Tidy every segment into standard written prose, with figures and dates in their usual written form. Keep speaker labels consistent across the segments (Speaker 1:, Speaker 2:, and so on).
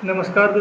Speaker 1: नमस्कार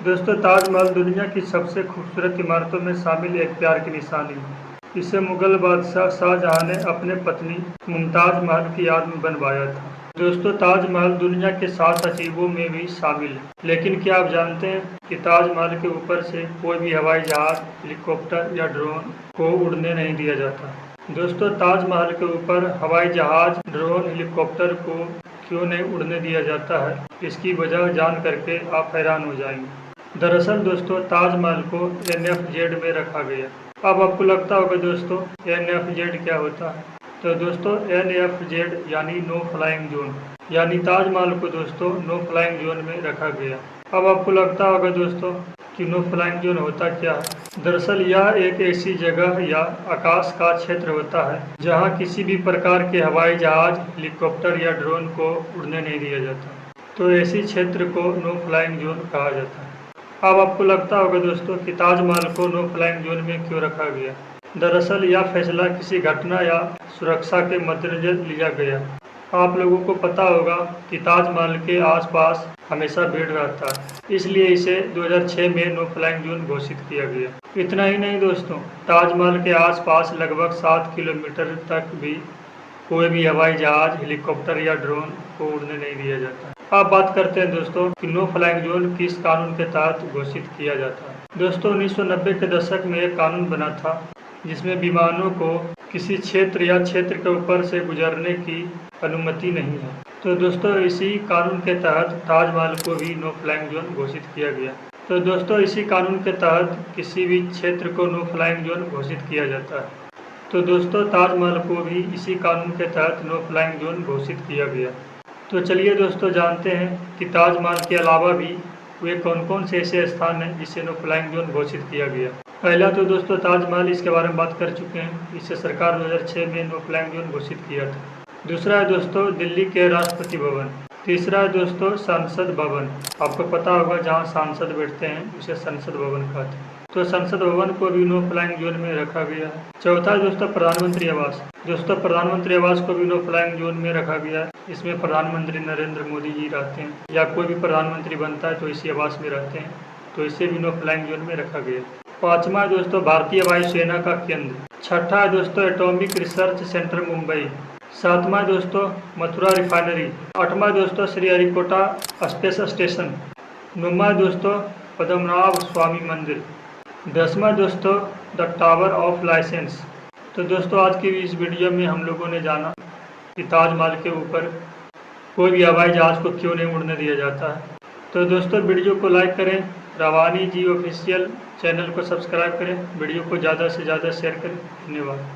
Speaker 1: दोस्तों ताजमहल दुनिया की सबसे खूबसूरत इमारतों में शामिल एक प्यार की निशानी है। इसे मुगल बादशाह शाहजहां ने अपने पत्नी मुमताज महल की याद में बनवाया था। दोस्तों ताजमहल दुनिया के 7 अजीबों में भी शामिल है। लेकिन क्या आप जानते हैं कि ताजमहल के ऊपर से कोई भी हवाई जहाज, हेलीकॉप्टर या ड्रोन को उड़ने नहीं दिया जाता। दोस्तों ताजमहल के ऊपर हवाई जहाज, ड्रोन, हेलीकॉप्टर को क्यों नहीं उड़ने दिया जाता है, इसकी वजह जान करके आप हैरान हो जाएंगे। दरअसल दोस्तों ताजमहल को NFZ में रखा गया। अब आपको लगता होगा दोस्तों NFZ क्या होता है। तो दोस्तों NFZ यानी नो फ्लाइंग जोन, यानी ताजमहल को दोस्तों नो फ्लाइंग जोन में रखा गया। अब आपको लगता होगा दोस्तों कि नो फ्लाइंग जोन होता क्या है। दरअसल यह एक ऐसी जगह या आकाश का क्षेत्र होता है जहां किसी भी प्रकार के हवाई जहाज, हेलीकॉप्टर या ड्रोन को उड़ने नहीं दिया जाता। तो ऐसी क्षेत्र को नो फ्लाइंग जोन कहा जाता है। अब आपको लगता होगा दोस्तों कि ताजमहल को नो फ्लाइंग जोन में क्यों रखा गया। दरअसल यह फैसला किसी घटना या सुरक्षा के मद्देनजर लिया गया। आप लोगों को पता होगा कि ताजमहल के आसपास हमेशा भीड़ रहता है, इसलिए इसे 2006 में नो फ्लाइंग जोन घोषित किया गया। इतना ही नहीं दोस्तों, ताजमहल के आसपास लगभग 7 किलोमीटर तक भी कोई भी हवाई जहाज, हेलीकॉप्टर या ड्रोन को उड़ने नहीं दिया जाता। अब बात करते हैं दोस्तों कि नो फ्लाइंग जोन किस कानून के तहत घोषित किया जाता है। दोस्तों 1990 के दशक में एक कानून बना था जिसमें विमानों को किसी क्षेत्र या क्षेत्र के ऊपर से गुजरने की अनुमति नहीं है। तो दोस्तों इसी कानून के तहत ताजमहल को भी नो फ्लाइंग जोन घोषित किया गया। तो दोस्तों इसी कानून के तहत किसी भी क्षेत्र को नो फ्लाइंग जोन घोषित किया जाता है। तो दोस्तों ताजमहल को भी इसी कानून के तहत नो फ्लाइंग जोन घोषित किया गया। तो चलिए दोस्तों जानते हैं कि ताजमहल के अलावा भी वे कौन कौन से ऐसे स्थान हैं जिसे नो फ्लाइंग जोन घोषित किया गया। पहला तो दोस्तों ताजमहल, इसके बारे में बात कर चुके हैं, इसे सरकार 2006 में नो फ्लाइंग जोन घोषित किया था। दूसरा है दोस्तों दिल्ली के राष्ट्रपति भवन। तीसरा है दोस्तों संसद भवन, आपको पता होगा जहां सांसद बैठते हैं उसे संसद भवन कहते हैं। तो संसद भवन को भी नो फ्लाइंग जोन में रखा गया है। चौथा है दोस्तों प्रधानमंत्री आवास। दोस्तों प्रधानमंत्री आवास को भी नो फ्लाइंग जोन में रखा गया है। इसमें प्रधानमंत्री नरेंद्र मोदी जी रहते हैं या कोई भी प्रधानमंत्री बनता है तो इसी आवास में रहते हैं, तो इसे भी नो फ्लाइंग जोन में रखा गया। पांचवा है दोस्तों भारतीय वायुसेना का केंद्र। छठा है दोस्तों एटॉमिक रिसर्च सेंटर मुंबई। सातवां दोस्तों मथुरा रिफाइनरी। आठवां दोस्तों श्रीहरिकोटा स्पेस स्टेशन। नौवां दोस्तों पद्मनाभ स्वामी मंदिर। 10वां दोस्तों द टावर ऑफ लाइसेंस। तो दोस्तों आज की इस वीडियो में हम लोगों ने जाना कि ताजमहल के ऊपर कोई भी हवाई जहाज को क्यों नहीं उड़ने दिया जाता है। तो दोस्तों वीडियो को लाइक करें, रवानी जी ऑफिशियल चैनल को सब्सक्राइब करें, वीडियो को ज़्यादा से ज़्यादा शेयर करें। धन्यवाद।